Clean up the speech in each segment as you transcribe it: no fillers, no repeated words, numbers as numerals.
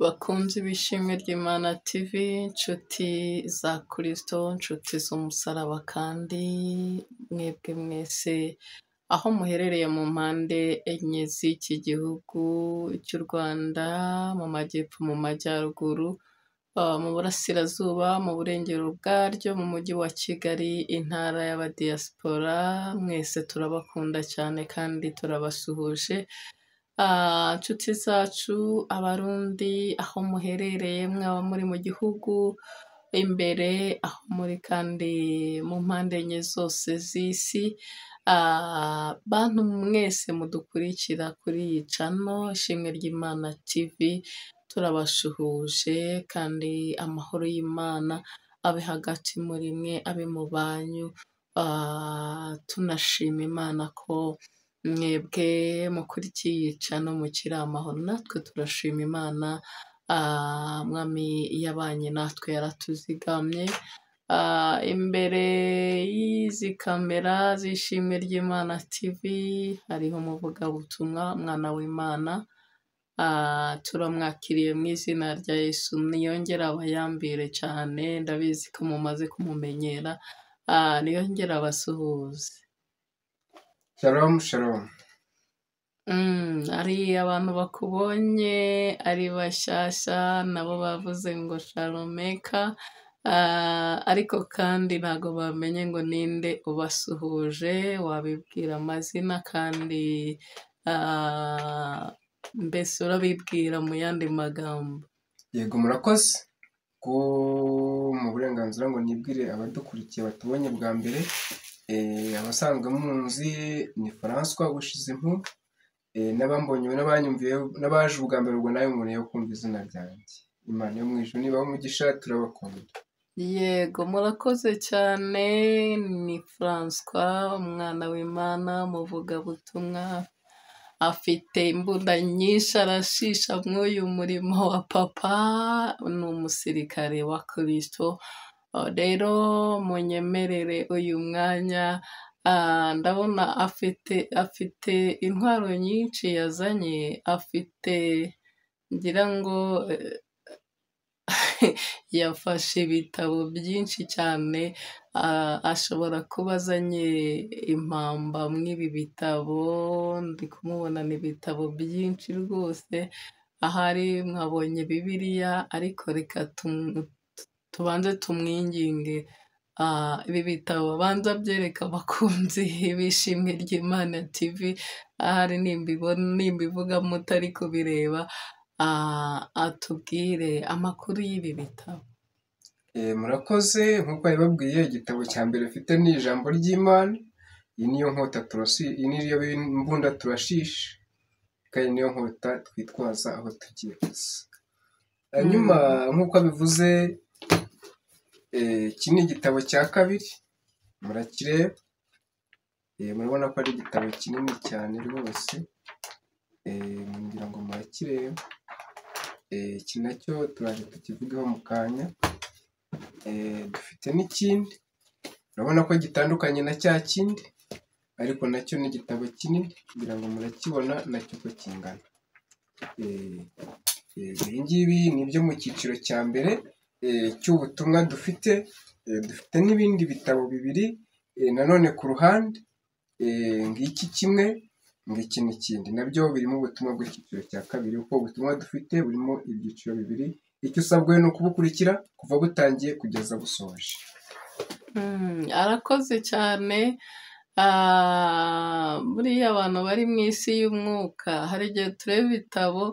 Bakunzi b'Ishimwe ry'Imana TV, nshuti za Kristo, nshuti z'umusaraba kandi mwebwe mwese aho muherereye mu mpande enye z'iki gihugu cy'u Rwanda, mu majyepfo, mu majyaruguru, mu burasirazuba, mu burengero bwaryo, mu mujyi wa Kigali, intara y'abadiyasipora, mwese turabakunda cyane kandi turabasuhuje. Nshuti zacu abarundi aho muherereye, mwaba muri mu gihugu imbere, aho muri kandi mu mpande enye zose z'isi, bantu mwese mudukurikira kuri iyi cano Ishimwe ry'Imana TV, turabashuhuje kandi amahoro y'Imana abe hagati muri mwe, abe mu banyu. Tunashima Imana ko mwebwe mukurikiye iyi cano mukiri amahoro, natwe turashima Imana. Mwami yabanye natwe, yaratuzigamye. Imbere y'izi kamera z'Ishimwe ry'Imana TV hariho umuvugabutumwa, umwana w'Imana. Turamwakiriye mu izina rya Yesu, niyongere abayambire cyane, ndabizi ko mumaze kumumenyera. Niyongere abasuhuze. Shalom, shalom. Ari abantu bakubonye ari bashyashya nabo bavuze ngo shalomeka, ariko kandi ntago bamenye ngo ninde ubasuhuje. Wabibwira amazina kandi mbese urabibwira mu yandi magambo? Yego, murakoze ko mu burenganzira ngo nibwire abadukurikiye batubonye bwa mbere. Abasanzwe munzi ni François Ushizimpu, n'abambonye n'abanyumviye n'abaje ubwa mbere, ubwo nawe mureye kumva izina ryanjye. Imana yo mu ijuru nibaho umugisha, turabakunda. Yego, murakoze cyane. Ni François, umwana w'Imana, umuvugabutumwa, afite imbunda nyinshi, arashisha mw'uyu murimo wa papa, ni umusirikare wa Kristo. Rero munyemerere uyu mwanya, ndabona afite intwaro nyinshi yazanye, afite ngira ngo yafashe ibitabo byinshi cyane, ashobora kuba azanye impamba mw'ibi bitabo. Ndi kumubona ni ibitabo byinshi rwose, ahari mwabonye Bibiliya, ariko reka tubanze tumwinginge ibi bitabo banza byereka abakunzi b'Ishimwe ry'Imana TV, ahari nimbivuga mutari kubireba, atubwire amakuru y'ibi bitabo. Murakoze. Nk'uko yababwiye, igitabo cya mbere mfite ni ijambo ry'Imana. Iyi niyo nkota iyi niyo mbunda turashisha, kandi niyo nkota twitwaza aho tugiye hose. Hanyuma nk'uko abivuze, iki ni igitabo cya kabiri, murakireba. Murabona ko ari igitabo kinini cyane rwose, ngira ngo murakireba. Iki nacyo turaje tukivugeho mu kanya. Dufite n'ikindi, urabona ko gitandukanye na cya kindi, ariko nacyo ni igitabo kinini, kugira ngo murakibona nacyo ko kingana. Ibi ngibi ni ibyo mu cyiciro cya mbere cy'ubutumwa dufite. Dufite n'ibindi bitabo bibiri nanone ku ruhande, ngiki kimwe, ngiki n'ikindi, nabyo birimo ubutumwa bw'icyiciro cya kabiri, kuko ubutumwa dufite burimo ibyiciro bibiri. Icyo usabwe ni ukubukurikira kuva butangiye kugeza busoje. Arakoze cyane. Buriya abantu bari mu isi y'umwuka, hari igihe tureba ibitabo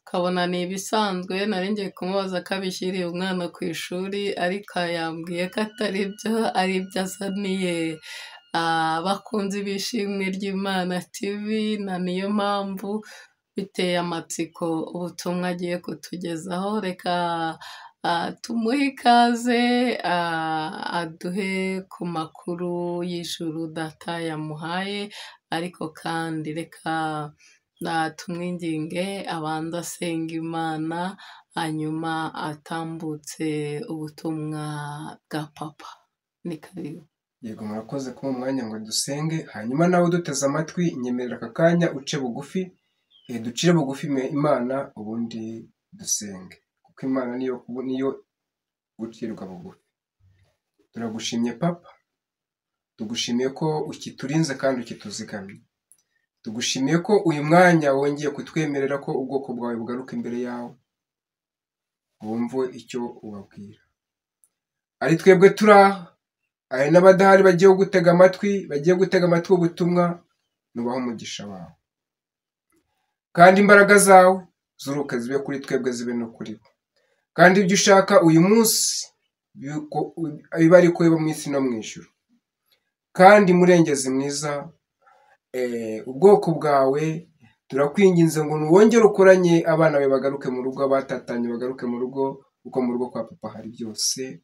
tukabona ni ibisanzwe. Nari ngiye kumubaza ko abishyiriye umwana ku ishuri, ariko yambwiye ko atari byo, ari byo azaniye abakunzi b'Ishimwe ry'Imana TV, na niyo mpamvu biteye amatsiko ubutumwa agiye kutugezaho. Reka tumuhe ikaze, aduhe ku makuru y'ijuru data yamuhaye, ariko kandi reka tumwinginge abanza asenga Imana, hanyuma atambutse ubutumwa bwa papa. Ni karibu. Yego, murakoze kuba umwanya ngo dusenge. Hanyuma nawe uduteze amatwi, nyemerera aka kanya uce bugufi, ducire bugufi Imana, ubundi dusenge kuko Imana niyo gucirwa bugufi. Turagushimye papa, tugushimiye ko ukiturinze kandi ukituzigamye. Tugushimiye ko uyu mwanya wongeye kutwemerera ko ubwoko bwawe bugaruka imbere yawe, wumve icyo ubabwira. Ari twebwe turaha, ari n'abadahari bagiye gutega amatwi ubutumwa, nubaho umugisha wawe. Kandi imbaraga zawe zuruka zibe kuri twebwe zibe no kuri bo. Kandi ibyo ushaka uyu munsi biba ariko biba mu isi no mu ijuru. Kandi murengezi mwiza, ubwoko bwawe turakwinginze ngo nuwongere ukoranye abana bawe bagaruke mu rugo, abatatanye bagaruke mu rugo, kuko mu rugo kwa papa hari byose.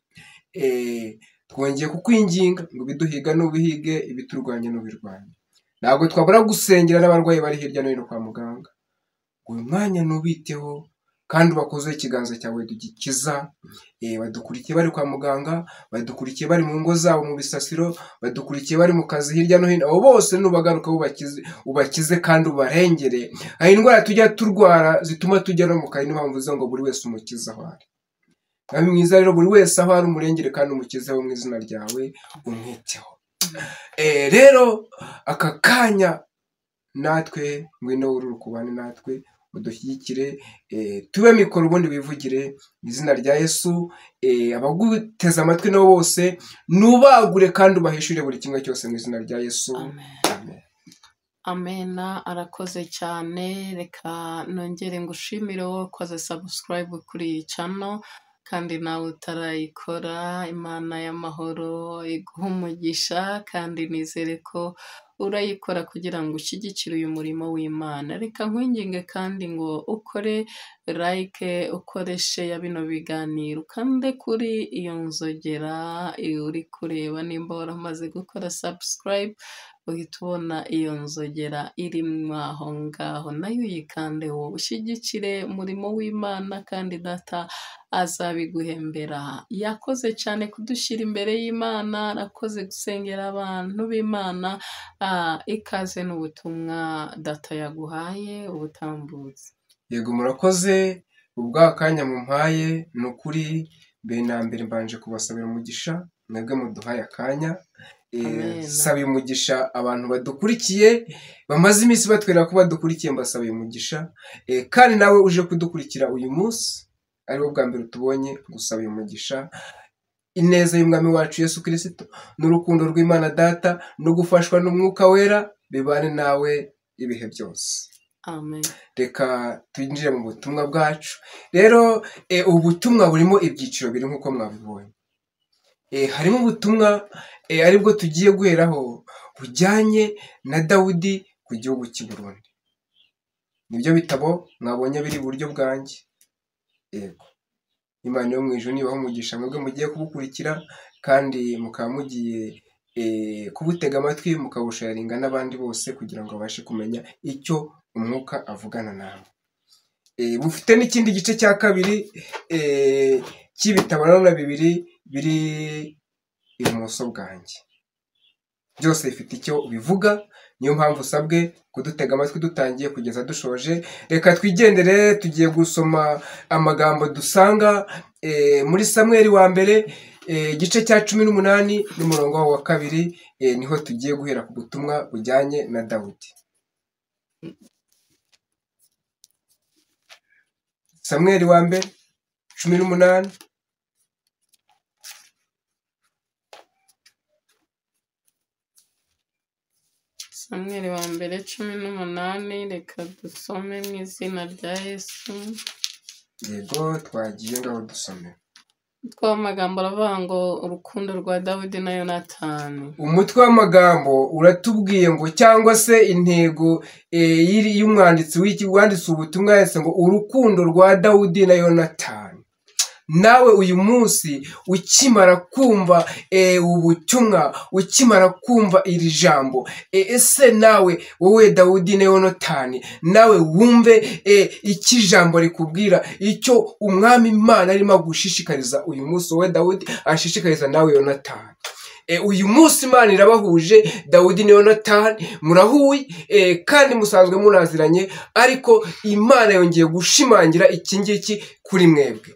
Twongeye kukwinginga ngo biduhiga n'ubihige, ibiturwanya n'ubirwanya. Ntabwo twabura gusengera n'abarwayi bari hirya no hino kwa muganga. Uyu mwanya nubiteho kandi bakoze ikiganza cyawe dugikiza. Badukurikiye bari kwa muganga, badukurikiye bari mu ngo zabo mu bisasiro, badukurikiye bari mu kazi hirya no hino, abo bose nubagaruka ubakize kandi ubarengere. Hari indwara tujya turwara zituma tujya no mu kayi, niyo mpamvu uvuze ngo buri wese umukize aho ari. Mwami mwiza rero, buri wese aho ari umurengere kandi umukizeho mu izina ryawe, umwiteho. Rero aka kanya natwe ngwino ururu kubane natwe, udushyigikire, tube mikoro ubundi wivugire mu izina rya Yesu. Abaguteze amatwi nabo bose nubagure kandi ubahishurire buri kimwe cyose mu izina rya Yesu. Amen. Amena. Arakoze cyane. Reka nongere ngushimire wowe wakoze subscribe kuri iyi channel, kandi nawe utarayikora. Imana y'amahoro iguha umugisha, kandi nizere ko urayikora kugira ngo ushyigikire uyu murimo w'Imana. Reka nkwinginge kandi ngo ukore like, ukore share bino biganiro, kandi kuri iyo nzogera uri kureba. Nimba waramaze gukora subscribe, uhita ubona iyo nzogera iri aho ngaho, nayo uyikandeho, ushyigikire umurimo w'Imana, kandi data azabiguhembera. Yakoze cyane kudushyira imbere y'Imana, arakoze gusengera abantu b'Imana. Ikaze n'ubutumwa data yaguhaye ubutambutse. Yego murakoze ubwakanya mumpaye, ni ukuri mbere na mbere mbanje kubasabira umugisha mwebwe muduhaye akanya. Sabiye umugisha abantu badukurikiye bamaze iminsi batwereka ko badukurikiye, mbasabiye umugisha. Kandi nawe uje kudukurikira uyu munsi ariwo bwa mbere tubonye, gusabiye umugisha. Ineza y'umwami wacu Yesu Kristo n'urukundo rw'Imana Data no gufashwa n'Umwuka Wera bibane nawe ibihe byose. Amen. Reka twinjire mu butumwa bwacu. Rero ubutumwa burimo ibyiciro biri nk'uko mwabibonye. Harimo ubutumwa aribwo tugiye guheraho, bujyanye na Dawudi ku gihugu cy'i Burundi. Nibyo bitabo mwabonye biri iburyo bwanjye. Yego, Imana yo mu ijuru nibaho umugisha mwebwe mugiye kubukurikira, kandi mukaba mugiye kubutega amatwi, mukabusharinga n'abandi bose kugira ngo babashe kumenya icyo umwuka avugana nawe. Bufite n'ikindi gice cya kabiri cy'ibitabo na bibiri biri ibumoso bwanjye. Byose bifite icyo bivuga, niyo mpamvu usabwe kudutega amatwi dutangiye kugeza dushoje. Reka twigendere, tugiye gusoma amagambo dusanga muri Samweli wa mbere igice cya 18 n'umurongo wa 2. Niho tugiye guhera ku butumwa bujyanye na Dawudi. Samweli wa mbere 18. Samweli wa mbere 18. Reka dusome mu izina rya Yesu. Yego, twagiye ngaho dusome. Umutwe w'amagambo aravuga ngo urukundo rwa Dawidi na Yonatani. Umutwe w'amagambo uratubwiye ngo, cyangwa se intego y'umwanditsi wanditse ubutumwa yese ngo urukundo rwa Dawidi na Yonatani. Nawe uyu munsi ukimara kumva ubutumwa, ukimara kumva iri jambo, ese nawe wowe Dawudi na Yonatani, nawe wumve iki jambo rikubwira, icyo umwami Imana arimo gushishikariza uyu munsi wowe Dawudi ashishikariza nawe Yonatani. uyu munsi Imana irabahuje, Dawudi na Yonatani murahuye kandi musanzwe munaziranye, ariko Imana yongeye gushimangira iki ngiki kuri mwebwe.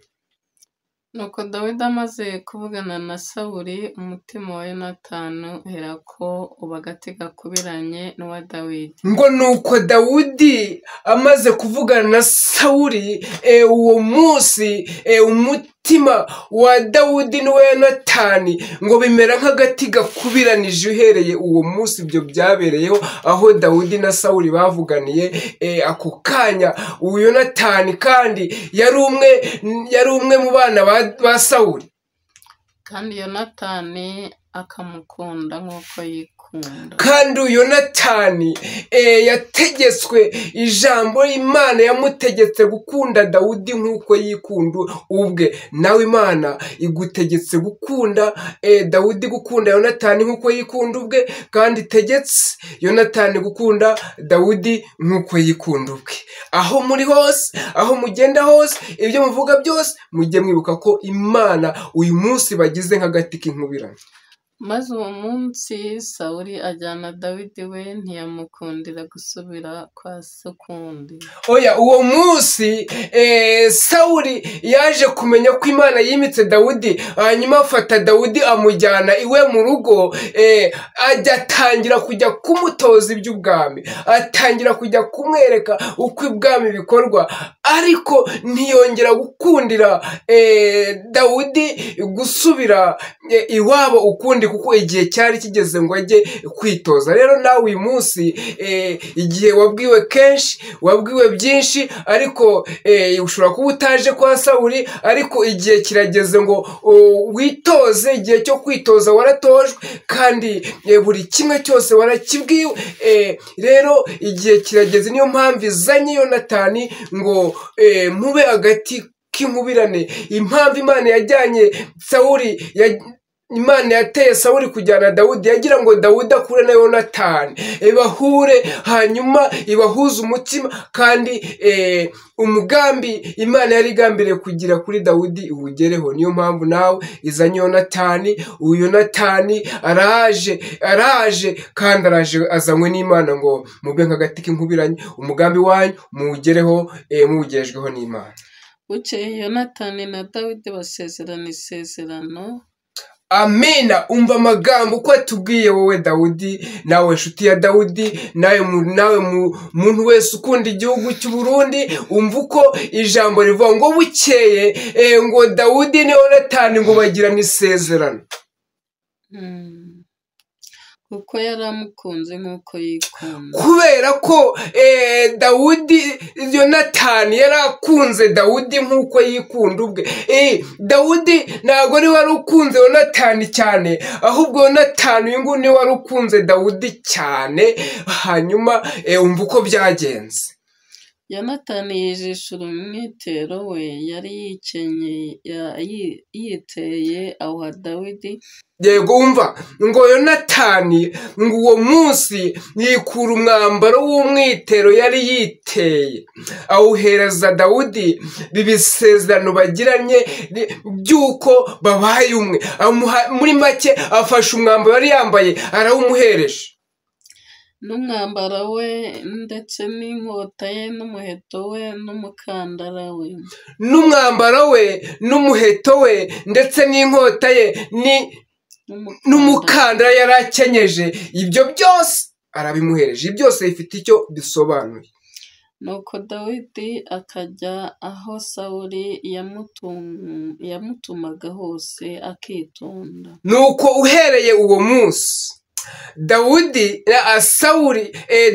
Nuko Dawidi amaze kuvugana na Sawuli, umutima wa Yonatani uherako uba agati gakubiranye n'uwa Dawidi. Ngo nuko Dawudi amaze kuvugana na Sawuli, uwo munsi umutima wa Dawudi n'uwa Yonatani ngo bimera nk'agati gakubiranije. Uhereye uwo munsi ibyo byabereyeho, aho Dawudi na Sawuli bavuganiye ako kanya. Uwo Yonatani kandi yari umwe mu bana ba Sawuli, kandi Yonatani akamukunda nk'uko yikunda. kandi uyu Yonatani yategetswe, ijambo Imana yamutegetse gukunda Dawudi nk'uko yikunda ubwe. Nawe Imana igutegetse gukunda Dawudi, gukunda Yonatani nk'uko yikunda ubwe, kandi itegetse Yonatani gukunda Dawudi nk'uko yikunda ubwe. Aho muri hose, aho mugenda hose, ibyo muvuga byose, mujye mwibuka ko Imana uyu munsi bagize nk'agati k'inkubirane. Maze uwo munsi Sawuli ajyana Dawidi we, ntiyamukundira gusubira kwa se ukundi. Oya, uwo munsi Sawuli yaje kumenya ko Imana yimitse Dawudi, hanyuma afata Dawudi amujyana iwe mu rugo, atangira kujya kumutoza iby'ubwami, atangira kujya kumwereka uko ibwami bikorwa, ariko ntiyongera gukundira Dawudi gusubira iwabo ukundi, kuko igihe cyari kigeze ngo ajye kwitoza. Rero nawe uyu munsi igihe wabwiwe kenshi, wabwiwe byinshi, ariko ushobora kuba utaje kwa Sawuli, ariko igihe kirageze ngo witoze. Igihe cyo kwitoza waratojwe, kandi buri kimwe cyose warakibwiwe. Rero igihe kirageze, niyo mpamvu izanye Yonatani ngo mube agati k'inkubirane. Impamvu Imana yajyanye Sawuli, Imana yateye Sawuli kujyana Dawudi, yagira ngo Dawudi akure na Yonatani bahure, hanyuma ibahuze umutima, kandi umugambi Imana yari igambiriye kugira kuri Dawudi uwugereho. Niyo mpamvu nawe izanye Yonatani. Uyu Yonatani araje kandi azanywe n'Imana ngo mube nk'agati k'inkubiranye, umugambi wanyu muwugereho, muwugejweho n'Imana. Bukeye Yonatani na Dawidi basezerana isezerano. Amina. Umva amagambo uko atubwiye wowe Dawudi, nawe nshuti ya Dawudi, nawe muntu wese ukunda igihugu cy'u Burundi, umva uko ijambo rivuga ngo bukeye ngo Dawudi na Yonatani ngo bagirane isezerano. Kuko yaramukunze nk'uko yikunda. Kubera ko Yonatani yarakunze Dawudi nk'uko yikunda ubwe. Dawudi ntabwo ari wari ukunze Yonatani cyane, ahubwo Yonatani uyu nguyu niwe wari ukunze Dawudi cyane. Hanyuma umva uko byagenze. Yonatani yijishura umwitero we yari yiteye awuha Dawidi. Yego, umva ngo Yonatani ngo uwo munsi yikura umwambaro w'umwitero yari yiteye, awuhereza Dawudi. Bibisezerano bagiranye by'uko babaye umwe. Muri make afashe umwambaro yari yambaye arawumuhereje, n'umwambaro we ndetse n'inkota ye n'umuheto we n'umukandara we. n'umwambaro we n'umuheto we ndetse n'inkota ye n'umukandara yari akenyeje. Ibyo byose arabimuhereje. Byose bifite icyo bisobanuye. Nuko Dawidi akajya aho Sawuli yamutumaga hose akitonda. Nuko uhereye uwo munsi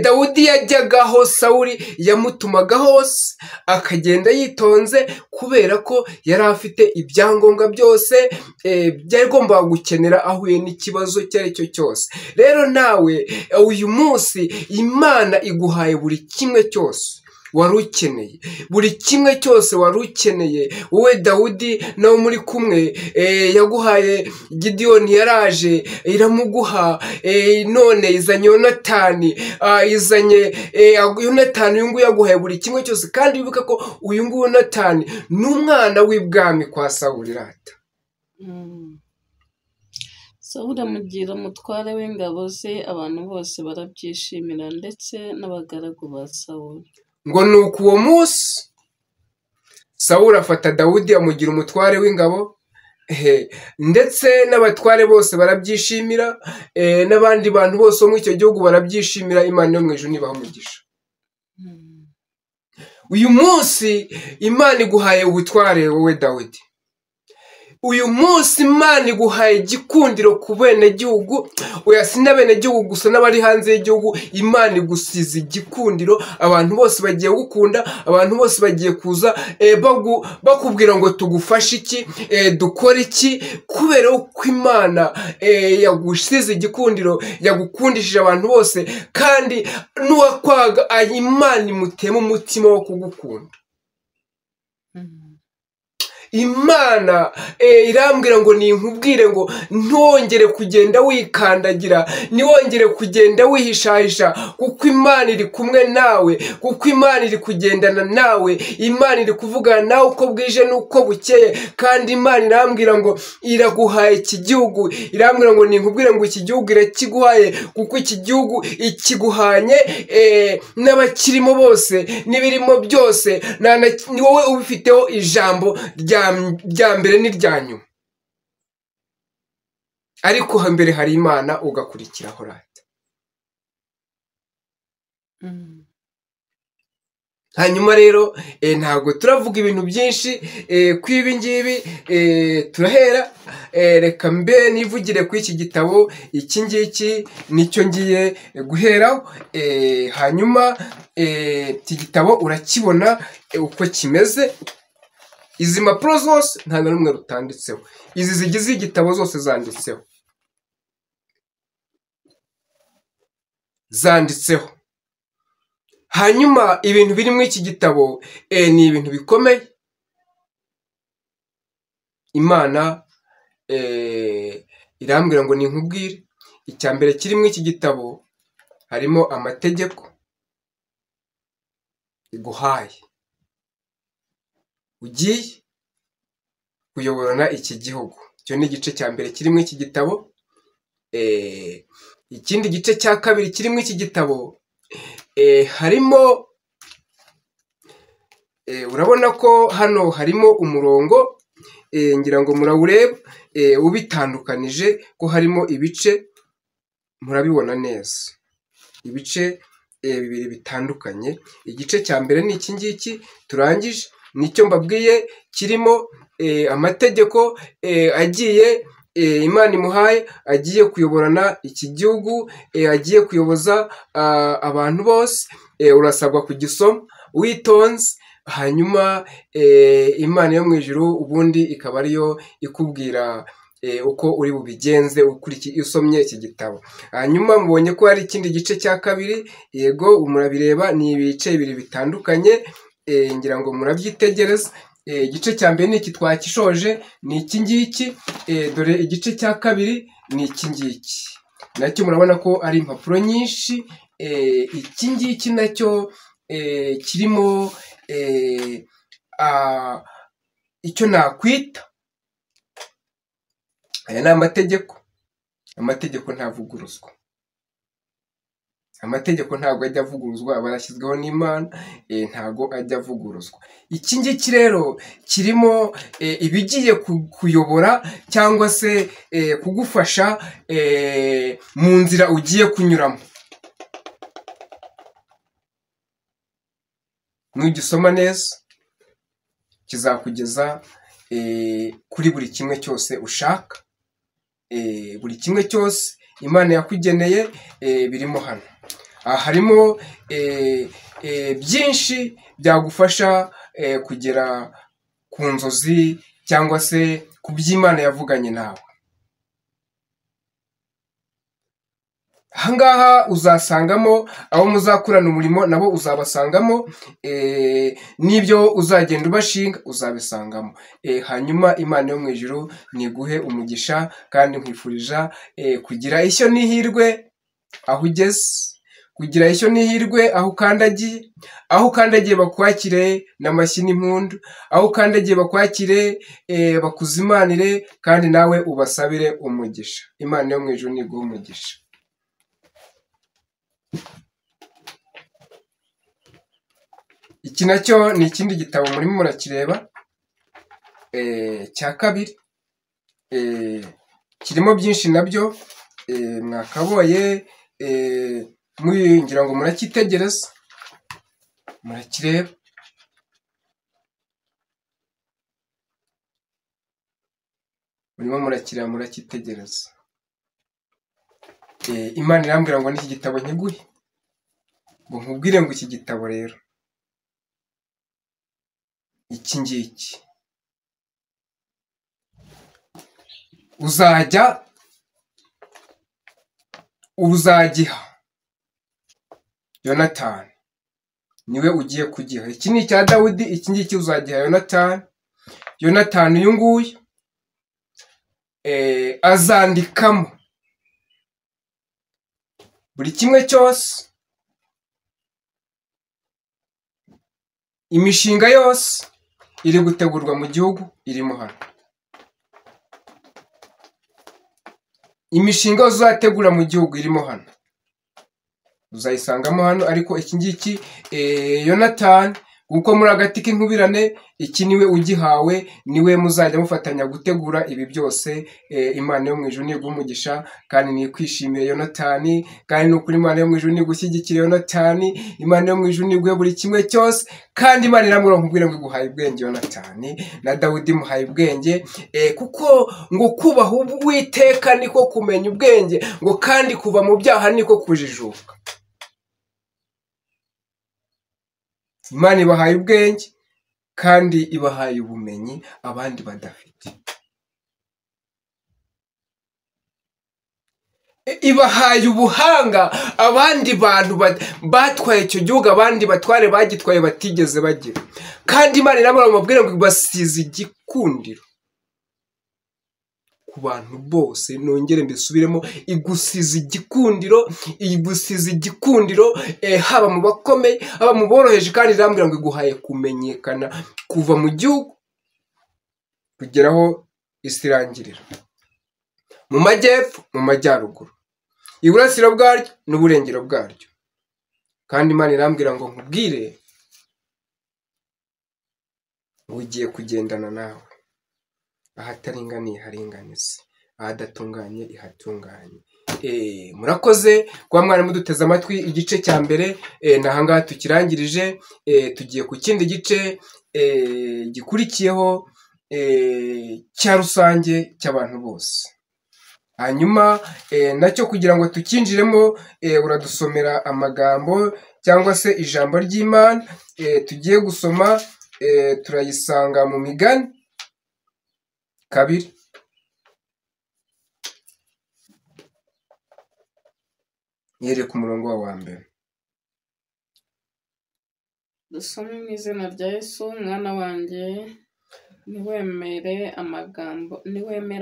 Dawudi yajyaga aho Sawuli yamutumaga hose, akagenda yitonze, kubera ko yari afite ibyangombwa byose byagombaga gukenera ahuye n'ikibazo icyo ari cyo cyose. Rero nawe uyu munsi Imana iguhaye buri kimwe cyose wari ukeneye, buri kimwe cyose wari ukeneye. Wowe Dawudi nawe muri kumwe, yaguhaye Gideyoni, yaraje iramuguha, none izanye Yonatani, Yonatani uyu nguyu yaguhaye buri kimwe cyose. kandi wibuke ko uyu nguyu Yonatani ni umwana w'ibwami kwa Sawuli. Rata Sawuli amugira umutware w'ingabo ze, abantu bose barabyishimira ndetse n'abagaragu ba Sawuli. ngo ni uko uwo munsi Sawuli afata Dawudi amugira umutware w'ingabo, ndetse n'abatware bose barabyishimira, n'abandi bantu bose bo muri icyo gihugu barabyishimira. Imana yo mu ijuru nibaha umugisha. Uyu munsi Imana iguhaye ubutware wowe Dawidi. Uyu munsi Imana iguhaye igikundiro ku benegihugu, oya si n'abenegihugu gusa n'abari hanze y'igihugu. Imana igusize igikundiro, abantu bose bagiye gukunda, abantu bose bagiye kuza bakubwira ngo tugufashe iki, dukore iki, kubera ko Imana yagusize igikundiro, yagukundishije abantu bose, kandi n'uwakwaga Imana imutema umutima wo kugukunda. Imana irambwira ngo ninkubwire ngo ntongere kugenda wikandagira, ntiwongere kugenda wihishahisha, kuko Imana iri kumwe nawe, kuko Imana iri kugendana nawe, Imana iri kuvugana nawe uko bwije n'uko bukeye. Kandi Imana irambwira ngo iraguhaye iki gihugu, irambwira ngo ninkubwire ngo iki gihugu irakiguhaye, kuko iki gihugu ikiguhanye n'abakirimo bose n'ibirimo byose, ni wowe ubifiteho ijambo rya mbere n'irya nyuma, ariko hambere hari Imana ugakurikiraho rata. Hanyuma rero ntabwo turavuga ibintu byinshi ku ibi ngibi, turahera reka mbe nivugire ku iki gitabo. Iki ngiki nicyo ngiye guheraho, hanyuma iki gitabo urakibona uko kimeze. Izi mpapuro zose nta na rumwe rutanditseho, izi zigize igitabo zose zanditseho. Hanyuma ibintu biri muri iki gitabo ni ibintu bikomeye. Imana irambwira ngo ninkubwire. Icya mbere kiri muri iki gitabo harimo amategeko iguhaye, ugiye kuyoborana iki gihugu. Icyo ni igice cya mbere kiri muri iki gitabo. Ikindi gice cya kabiri kiri muri iki gitabo harimo, urabona ko hano harimo umurongo, ngira ngo murawureba, ubitandukanije ko harimo ibice, murabibona neza, ibice bibiri bitandukanye. Igice cya mbere ni iki ngiki turangije, nicyo mbabwiye, kirimo amategeko agiye Imana imuhaye, agiye kuyoborana iki gihugu, agiye kuyoboza abantu bose. Urasabwa kugisoma witonze, hanyuma Imana yo mu ijuru ubundi ikaba ariyo ikubwira uko uri bubigenze usomye iki gitabo. Hanyuma mubonye ko hari ikindi gice cya kabiri, yego murabireba, ni ibice bibiri bitandukanye, ngira ngo murabyitegereza. Igice cya mbere ni iki twakishoje, ni iki ngiki, dore igice cya kabiri ni iki ngiki, nacyo murabona ko ari impapuro nyinshi. Iki ngiki nacyo kirimo icyo nakwita, aya ni amategeko. Amategeko ntavuguruzwa, amategeko ntabwo ajya avuguruzwa, aba yarashyizweho n'Imana, ntabwo ajya avuguruzwa. Iki ngiki rero kirimo ibigiye kuyobora cyangwa se kugufasha mu nzira ugiye kunyuramo. Nugisoma neza kizakugeza kuri buri kimwe cyose ushaka, buri kimwe cyose Imana yakugeneye birimo hano. Harimo byinshi byagufasha kugera ku nzozi cyangwa se ku by'Imana yavuganye nawe. Ahangaha uzasangamo abo muzakorana umurimo, nabo uzabasangamo, n'ibyo uzagenda ubashinga uzabisangamo. Hanyuma Imana yo mu ijuru niguhe umugisha, kandi nkwifurije kugira ishyo n'ihirwe aho ugeze, kugira ishyo n'ihirwe aho ukandagiye bakwakire n'amashyi n'impundu, aho ukandagiye bakwakire bakuzimanire, kandi nawe ubasabire umugisha. Imana yo mu ijuru niguha umugisha. Iki nacyo ni ikindi gitabo murimo murakireba cya kabiri, kirimo byinshi nabyo mwakaboye, ngira ngo murakitegereza murakireba. murimo murakireba murakitegereza. Imana irambwira ngo n'iki gitabo nkiguhe, ngo nkubwire ngo iki gitabo rero iki ngiki uzagiha Yonatani, niwe ugiye kugiha. Iki ni icya Dawidi, iki ngiki uzagiha Yonatani. Yonatani uyu nguyu azandikamo buri kimwe cyose, imishinga yose iri gutegurwa mu gihugu irimo hano. Imishinga uzategura mu gihugu irimo hano, uzayisangamo hano. Ariko iki ngiki Yonatani, kuko muri hagati k'inkubirane, iki niwe ugihawe, niwe muzajya mufatanya gutegura ibi byose. Imana yo mu ijuru niguha umugisha, kandi nikwishimiye Yonatani, kandi nukuri Imana yo mu ijuru nigushyigikira Yonatani. Imana yo mu ijuru niguhe buri kimwe cyose, kandi Imana iramubwira nkubwire ngo iguhaye ubwenge Yonatani, na Dawidi muhaye ubwenge, kuko ngo kubaha Uwiteka niko kumenya ubwenge, ngo kandi kuva mu byaha niko kujijuka. Imana ibahaye ubwenge kandi ibahaye ubumenyi abandi badafite. Ibahaye ubuhanga abandi bantu batwaye icyo gihugu, abandi batware bagitwaye batigeze bagira. Kandi Imana iramubwira ngo ibasize igikundiro ku bantu bose. Nongere mbisubiremo, igusize igikundiro, haba mu bakomeye, haba mu boroheje. kandi irambwira ngo iguhaye kumenyekana kuva mu gihugu kugera aho isi irangirira, mu majyepfo, mu majyaruguru, iburasiro bwaryo n'uburengero bwaryo. kandi Imana irambwira ngo nkubwire ngo ugiye kugendana nawe, ahataringaniye haringanize, ahadatunganye ihatunganye. Murakoze kuba mwari muduteze amatwi. Igice cya mbere nahangaha tukirangirije, tugiye ku kindi gice gikurikiyeho cya rusange cy'abantu bose. Hanyuma nacyo kugira ngo tukinjiremo, uradusomera amagambo cyangwa se ijambo ry'Imana tugiye gusoma. Turayisanga mu Migani 2 yere ku murongo wa mbere. Dusome mu izina rya Yesu. Mwana wanjye, niwemere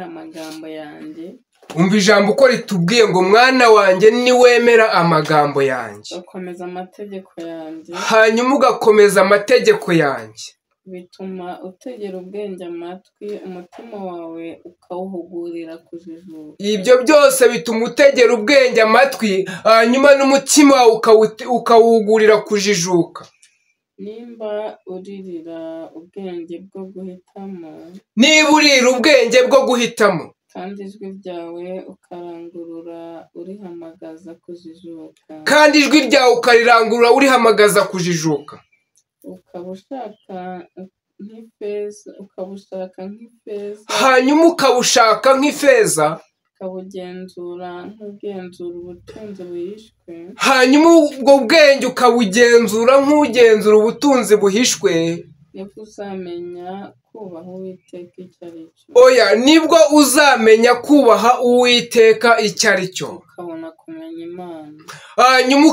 amagambo yanjye. Umva ijambo uko ritubwiye ngo mwana wanjye niwemera amagambo yanjye, ugakomeza amategeko yanjye, hanyuma ugakomeza amategeko yanjye, bituma utegera ubwenge amatwi, umutima wawe ukawuhugurira kujijuka. Ibyo byose bituma utegera ubwenge amatwi, hanyuma n'umutima wawe ukawuhugurira kujijuka. Niba uririra ubwenge bwo guhitamo, niba urira ubwenge bwo guhitamo, kandi ijwi ryawe ukarangurura urihamagaza kujijuka, kandi ijwi ryawe ukarirangurura urihamagaza kujijuka, ukaba ushaka nk'ifeza, hanyuma ukabushaka nk'ifeza, ukabugenzura nk'ugenzura ubutunzi buhishwe, hanyuma ubwo bwenge ukabugenzura nk'ugenzura ubutunzi buhishwe, nibwo uzamenya kubaha Uwiteka icyo ari cyo. Oya, nibwo uzamenya kubaha Uwiteka icyo ari cyo, ukabona kumenya Imana, hanyuma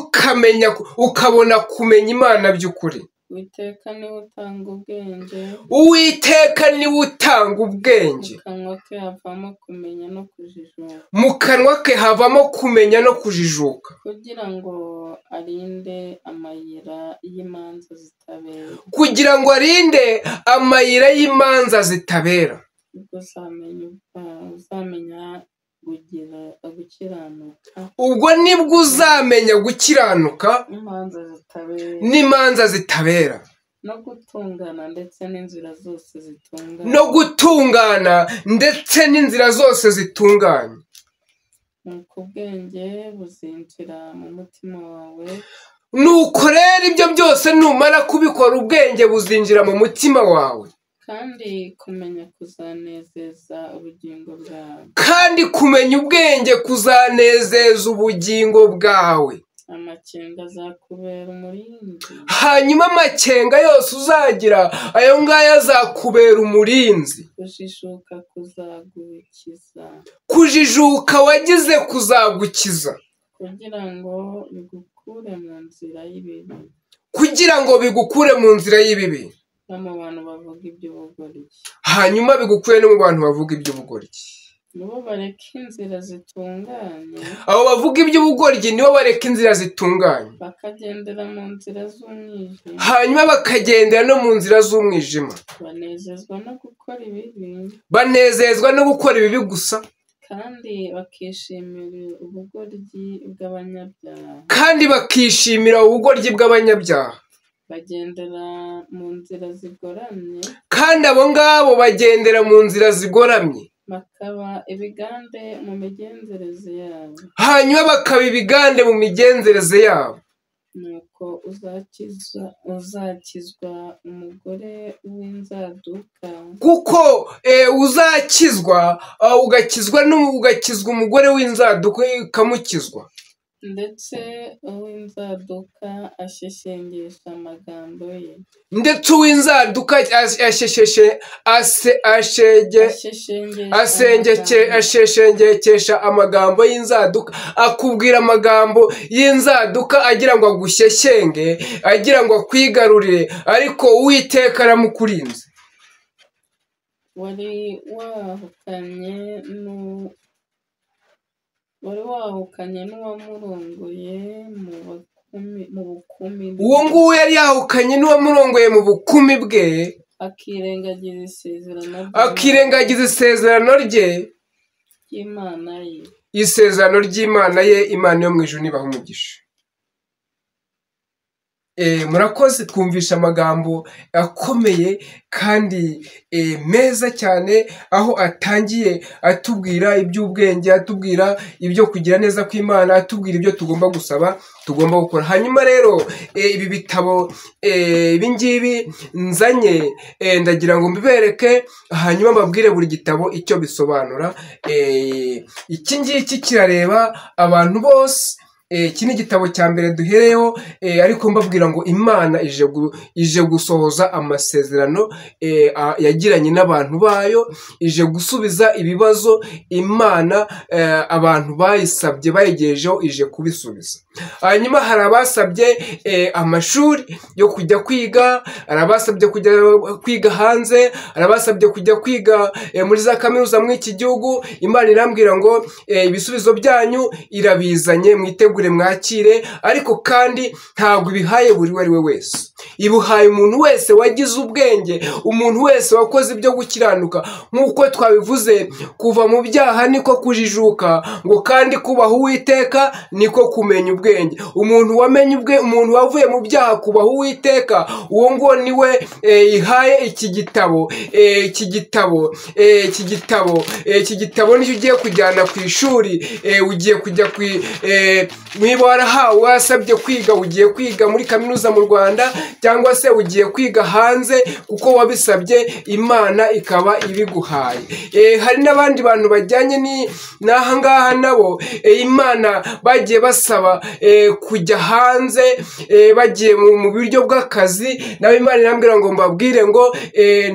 ukabona kumenya Imana by'ukuri. Uwiteka niwe utanga ubwenge. Uwiteka niwe utanga ubwenge. Mu kanwa ke havamo kumenya no kujijuka. Kugira ngo arinde amayira y'imanza zitabera. Ubwo nibwo uzamenya gukiranuka n'imanza zitabera. No gutungana ndetse n'inzira zose zitunganye. Nuko ubwenge buzinjira mu mutima wawe. Nuko rero ibyo byose numara kubikora ubwenge buzinjira mu mutima wawe. Kandi kumenya kuzanezeza ubugingo bwawe. Amakenga azakubera umurinzi. Hanyuma amakenga yose uzagira ayo ngayo azakubera umurinzi. Kujijuka wagize kuzagukiza. Kugira ngo bigukure mu nzira y'ibibi. No mu bantu bavuga iby'ubugoryi. Hanyuma bigukure no mu bantu bavuga iby'ubugoryi. Nibo bareka inzira zitunganye. Abo bavuga iby'ubugoryi nibo bareka inzira zitunganye. Bakagendera mu nzira z'umwijima. Hanyuma bakagendera no mu nzira z'umwijima. Banezezwa no gukora ibibi gusa. Kandi bakishimira ubugoryi bw'abanyabyaha. Bagendera mu nzira zigoramye. Kandi abo ngabo bagendera mu nzira zigoramye. Bakaba ibigande mu migenzereze yabo. Hanyuma bakaba ibigande mu migenzereze yabo. Nuko uzakizwa umugore w'inzaduka. Kuko uzakizwa ugakizwa umugore w'inzaduka ukamukizwa. Ndetse uw'inzaduka asheshengesha amagambo ye. Ndetse uw'inzaduka asheshengekesha amagambo y'inzaduka. Akubwira amagambo y'inzaduka agira ngo agushyeshyenge, agira ngo akwigarurire, ariko Uwiteka aramukurinze. Wari wahukanye n'uwamurongoye mu bukumi bwe. Uwo nguwo yari yahukanye n'uwamurongoye mu bukumi bwe. Akirengagiza isezerano rye. Isezerano ry'Imana ye. Imana yo mu ijuru nibaha umugisha. Murakoze twumvisha amagambo akomeye kandi meza cyane, aho atangiye atubwira iby'ubwenge, atubwira ibyo kugira neza kw'Imana, atubwira ibyo tugomba gusaba, tugomba gukora. Hanyuma rero ibi bitabo ibingibi nzanye ndagira ngo mbibereke, hanyuma mbabwire buri gitabo icyo bisobanura. Iki ngiki kirareba abantu bose. Iki ni igitabo cya mbere duhereyeho, ariko mbabwira ngo Imana ije gusohoza amasezerano yagiranye n'abantu bayo, ije gusubiza ibibazo Imana abantu bayisabye bayigejejeho, ije kubisubiza. Hanyuma hari abasabye amashuri yo kujya kwiga, hari abasabye kujya kwiga hanze, hari abasabye kujya kwiga muri za kaminuza muri iki gihugu. Imana irambwira ngo ibisubizo byanyu irabizanye, mwitegure mwakire, ariko kandi ntabwo ibihaye buri uwo ari we wese. Ibuhaye umuntu wese wagize ubwenge, umuntu wese wakoze ibyo gukiranuka. Nk'uko twabivuze, kuva mu byaha niko kujijuka, ngo kandi kubaha Uwiteka niko kumenya ubwenge. Umuntu wavuye mu byaha kubaha Uwiteka, uwo nguwo niwe ihaye iki gitabo. Iki gitabo nicyo ugiye kujyana ku ishuri. Ugiye kujya niba warahawe wasabye kwiga, ugiye kwiga muri kaminuza mu Rwanda, cyangwa se ugiye kwiga hanze kuko wabisabye, Imana ikaba ibiguhaye. Hari n'abandi bantu bajyanye n'aha ngaha nabo Imana bagiye basaba kujya hanze, bagiye mu buryo bw'akazi. Nawe Imana irambwira ngo mbabwire ngo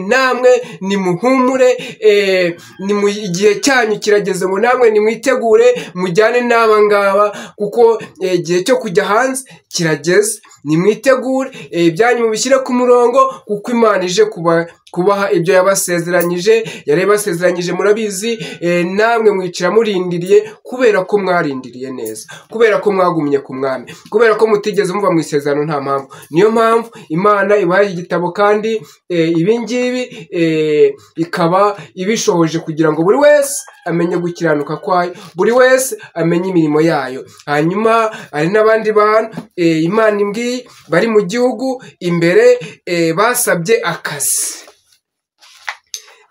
namwe nimuhumure, igihe cyanyu kirageze, ngo namwe nimwitegure mujyane n'aba ngaba, kuko igihe cyo kujya hanze kirageze. Nimwitegure, ibyanyu mubishyire ku murongo, kuko Imana ije kubaha ibyo yabasezeranyije. Yari yabasezeranyije murabizi, namwe mwicira murindiriye, kubera ko mwarindiriye neza, kubera ko mwagumye ku mwami, kubera ko mutigeze muva mu isezerano nta mpamvu. Niyo mpamvu Imana ibahaye igitabo, kandi ibingibi ikaba ibishoboje kugira ngo buri wese amenye gukiranuka kwayo, buri wese amenye imirimo yayo. Hanyuma hari n'abandi bantu Imana imbwiye bari mu gihugu imbere basabye akazi.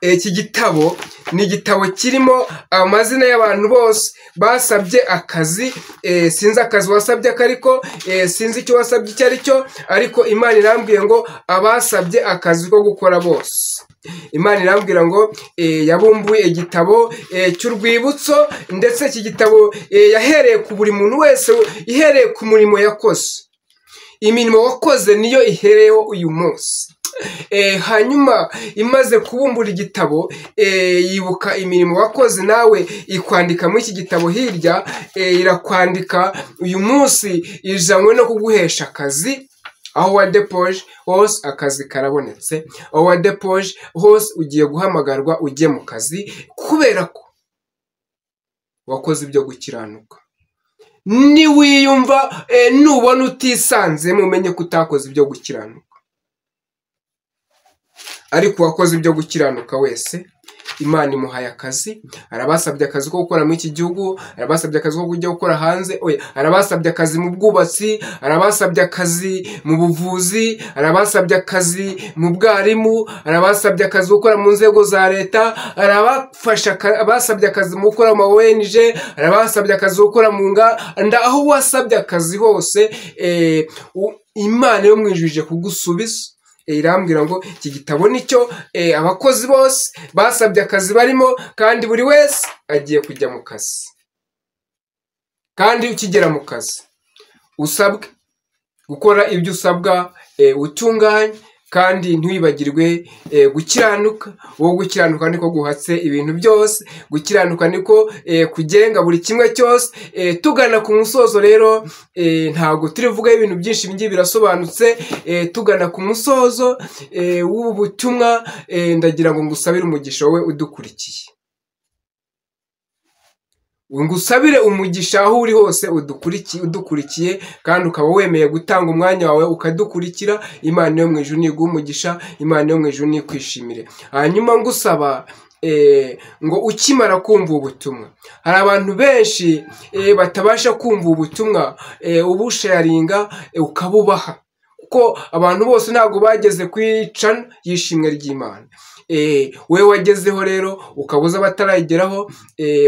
Iki gitabo ni igitabo kirimo amazina y'abantu bose basabye akazi. Sinzi akazi wasabye ariko sinzi icyo wasabye icyo ari cyo, ariko Imana irambwiye ngo abasabye akazi ko gukora bose. Imana irambwira ngo yabumbuye igitabo cy'urwibutso, ndetse iki gitabo yahereye ku buri muntu wese, ihereye ku murimo yakoze. Imirimo wakoze niyo ihereyeho uyu munsi. Hanyuma imaze kubumbura igitabo, yibuka imirimo wakoze, nawe ikwandika muri iki gitabo. Hirya irakwandika uyu munsi ijanywe no kuguhesha akazi. Aho wadepoje hose akazi karabonetse, aho wadepoje hose ugiye guhamagarwa ujye mu kazi, kubera ko wakoze ibyo gukiranuka. Niwiyumva nubona utisanze, mumenye ko utakoze ibyo gukiranuka, ariko uwakoze ibyo gukiranuka wese Imana imuhaye akazi. Arabasabye akazi ko gukora muri iki gihugu, arabasabye akazi ko kujya gukora hanze, arabasabye akazi mu bwubatsi, arabasabye akazi mu buvuzi, arabasabye akazi mu bwarimu, arabasabye akazi gukora mu nzego za leta, arabasabye akazi mu gukora mu ONG, arabasabye akazi gukora mu nganda. Aho wasabye akazi hose Imana yo mwijuje kugusubiza. Irambwira ngo iki gitabo nicyo abakozi bose basabye akazi barimo, kandi buri wese agiye kujya mu kazi. Kandi ukigera mu kazi usabwe gukora ibyo usabwa utunganye, kandi ntiwibagirwe gukiranuka. Wowe gukiranuka niko guhatse ibintu byose, gukiranuka niko kugenga buri kimwe cyose. Tugana ku musozo rero, ntabwo turivugaho ibintu byinshi, ibingibi birasobanutse. Tugana ku musozo w'ubu butumwa, ndagira ngo ngusabire umugisha wowe udukurikiye, ngusabire umugisha aho uri hose udukurikiye, kandi ukaba wemeye gutanga umwanya wawe ukadukurikira. Imana yo mu ijuru niguha umugisha, Imana yo mu ijuru nikwishimire. Hanyuma ngusaba ngo ukimara kumva ubutumwa, hari abantu benshi batabasha kumva ubutumwa, ubusharinga ukabubaha, kuko abantu bose ntabwo bageze kwicana y'ishimwe ry'Imana. Wewe wagezeho rero ukabuza batarayigeraho,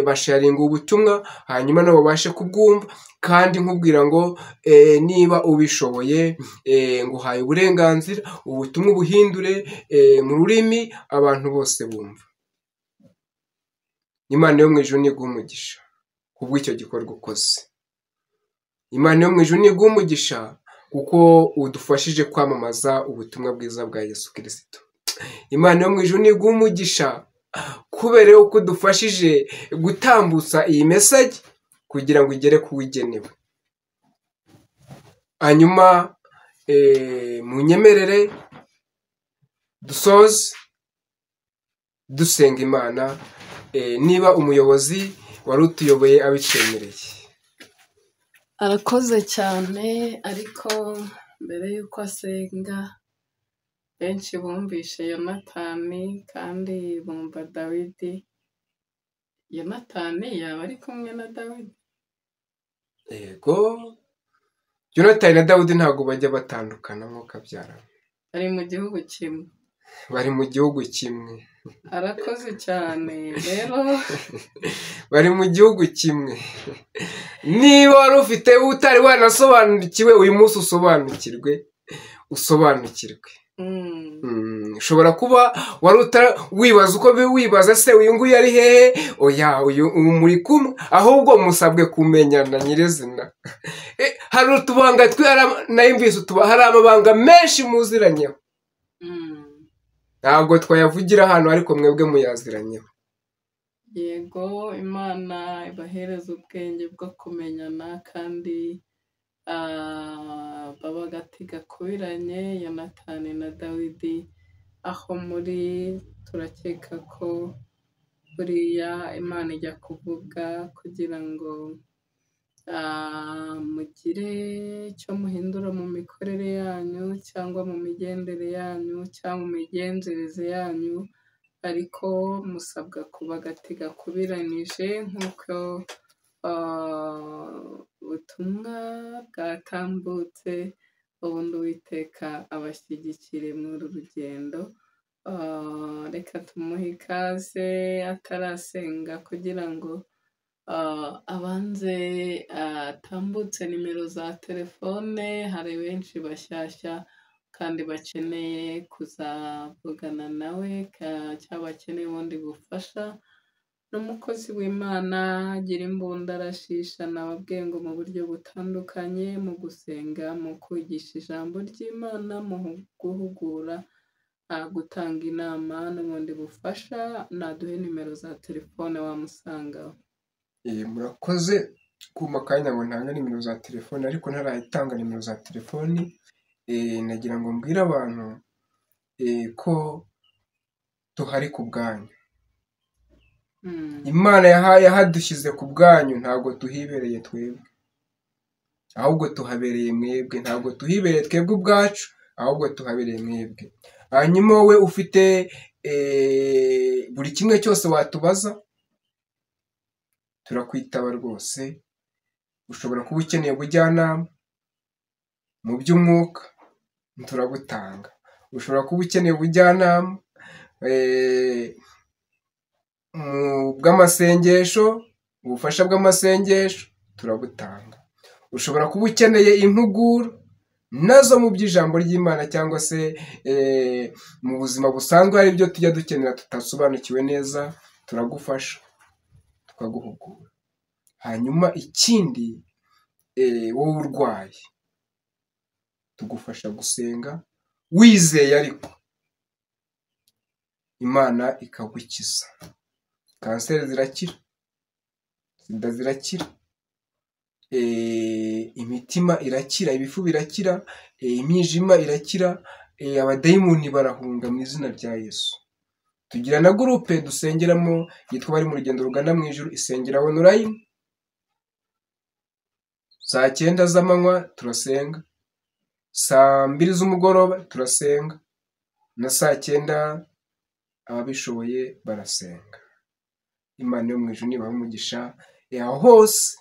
basharinga ubutumwa, hanyuma nabo babashe kubwumva. Kandi nkubwira ngo niba ubishoboye, nguhaye uburenganzira, ubutumwa ubuhindure mu rurimi abantu bose bumva. Imana yo mu ijuru niguha umugisha kubw'icyo gikorwa ukoze. Imana yo mu ijuru niguha umugisha kuko udufashije kwamamaza ubutumwa bwiza bwa Yesu Kristo. Imana yo mu ijuru niguha umugisha kubera yuko udufashije gutambutsa iyi message kugira ngo igere ku wigenewe. Hanyuma munyemerere dusoze dusenga Imana, niba umuyobozi wari utuyoboye abicyemereye. Arakoze cyane, ariko mbere y'uko asenga, benshi bumvishe Yonatani kandi bumva Dawidi. Yonatani yaba ari kumwe na Dawidi? Yego, Yonatani na Dawidi ntabwo bajya batandukana nk'uko abyarana. Bari mu gihugu kimwe. Bari mu gihugu kimwe. Arakoze cyane rero. Bari mu gihugu kimwe. Niba wari ufite utari wanasobanukiwe, uyu munsi usobanukirwe. Ushobora kuba wari wibaza uko wibaza, se uyu nguyu ari hehe? Oya, uyu muri kumwe, ahubwo musabwe kumenyana nyirizina. Hari utubanga hari amabanga menshi muziranyeho, ntabwo twayavugira hano, ariko mwebwe muyaziranyeho. Yego, Imana ibahereza ubwenge bwo kumenyana, kandi baba agati gakubiranye, Yonatani na Dawidi, aho muri turakeka ko buriya Imana ijya kuvuga kugira ngo mugire icyo muhindura mu mikorere yanyu cyangwa mu migendere yanyu cyangwa mu migenzereze yanyu, ariko musabwa kuba agati gakubiranije nk'uko ubutumwa bwatambutse, ubundi Uwiteka abashyigikire muri uru rugendo. Reka tumuhe ikaze atarasenga kugira ngo abanze atambutse nimero za telefone. Hari benshi bashyashya kandi bakeneye kuzavugana nawe cyangwa bakeneye ubundi bufasha. N'umukozi w'Imana agira imbunda arashisha, nababwiye ngo mu buryo butandukanye, mu gusenga, mu kwigisha ijambo ry'Imana, mu guhugura, gutanga inama n'ubundi bufasha. Naduhe nimero za telefone wamusangaho. Murakoze kuma akanya ngo ntange nimero za telefone, ariko ntarayitanga nimero za telefoni. Nagira ngo mbwire abantu ko duhari ku bwanyu. Imana yahadushyize ku bwanyu, ntabwo tuhibereye twebwe, ahubwo tuhabereye mwebwe. Ntabwo tuhibereye twebwe ubwacu, ahubwo tuhabereye mwebwe. Hanyuma wowe ufite buri kimwe cyose watubaza, turakwitaba rwose. Ushobora kuba ukeneye ubujyanama mu by'umwuka, turabutanga. Ushobora kuba ukeneye ubujyanama mu bw'amasengesho, ubufasha bw'amasengesho, turabutanga. Ushobora kuba ukeneye impuguro nazo mu by'ijambo ry'Imana, cyangwa se mu buzima busanzwe hari ibyo tujya dukenera tutasobanukiwe neza, turagufasha tukaguhugura. Hanyuma ikindi, wowe urwaye, tugufasha gusenga wizeye, ariko Imana ikagukiza. Kanseri zirakira, sida zirakira, imitima irakira, ibifu birakira, imyijima irakira, abadayimoni barahunga mu izina rya Yesu. Tugira na gurupe dusengeramo yitwa Bari mu Rugendo Rugana mu Ijuru, isengera online. Saa 9 z'amanywa turasenga, saa 2 z'umugoroba turasenga, na saa 9 ababishoboye barasenga. Imana yo mu ijuru nibaha umugisha. Aho hose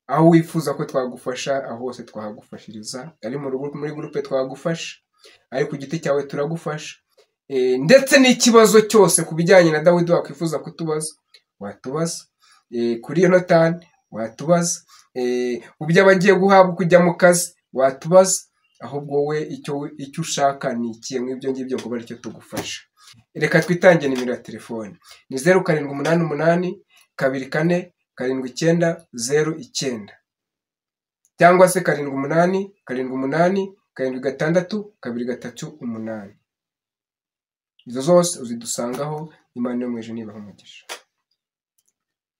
aho wifuza ko twagufasha, aho hose twahagufashiriza. Ari muri gurupe twagufasha, ari ku giti cyawe turagufasha. Ndetse n'ikibazo cyose ku bijyanye na Dawidi wakwifuza kutubaza, watubaza. Kuri Yonatani watubaza. Ubyo abagiye guhabwa kujya mu kazi watubaza. Ahubwo wowe icyo ushaka ni ikihe mw'ibyo ngibyo ngo baricyo tugufasha. Reka twitange nimero ya telefone ni 0788 24 79 09, cyangwa se 78 78 76 238. Izo zose uzidusangaho. Imana yo mu ijuru nibaha umugisha.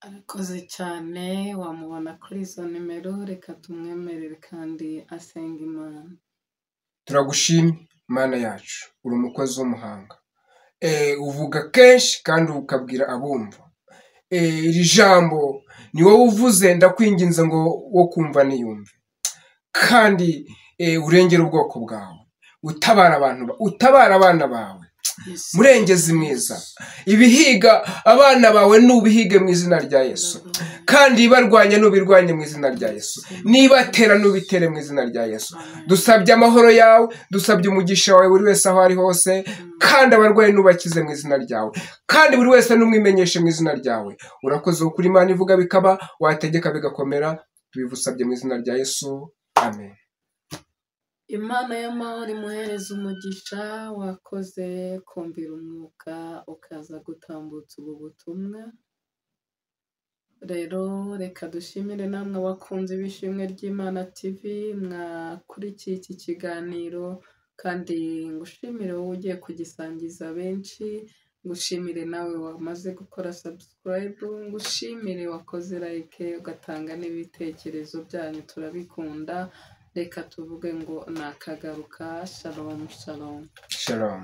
Arakoze cyane, wamubona kuri izo nimero. Reka tumwemerere kandi asenga Imana. Turagushimye Mana yacu, uri umukozi w'umuhanga. Uvuga kenshi kandi ukabwira abumva. Iri jambo ni wowe uvuze, ndakwinginze ngo wo kumva niyumve, kandi urengera ubwoko bwawe, utabara abana bawe. Murengezi mwiza, ibihiga abana bawe nubihige mu izina rya Yesu, kandi ibarwanya nubirwanye mu izina rya Yesu, nibatera nubitere mu izina rya Yesu. Dusabye amahoro yawe, dusabye umugisha wawe buri wese aho ari hose, kandi abarwayi nubakize mu izina ryawe, kandi buri wese numwimenyeshe mu izina ryawe. Urakoze ukuri Imana ivuga bikaba, wategeka bigakomera. Tubivusabye mu izina rya Yesu, amen. Imana y'amahoro imuhereza umugisha. Wakoze kumvira umwuka ukaza gutambutsa ubu butumwa. Rero reka dushimire namwe abakunzi b'Ishimwe ry'Imana TV mwakurikiye iki kiganiro, kandi ngushimire wowe ugiye kugisangiza benshi, ngushimire nawe wamaze gukora subscribe, ngushimire wakoze like ugatanga n'ibitekerezo byanyu, turabikunda. reka tuvuge ngo nakagaruka. Shalom shalom. Shalom.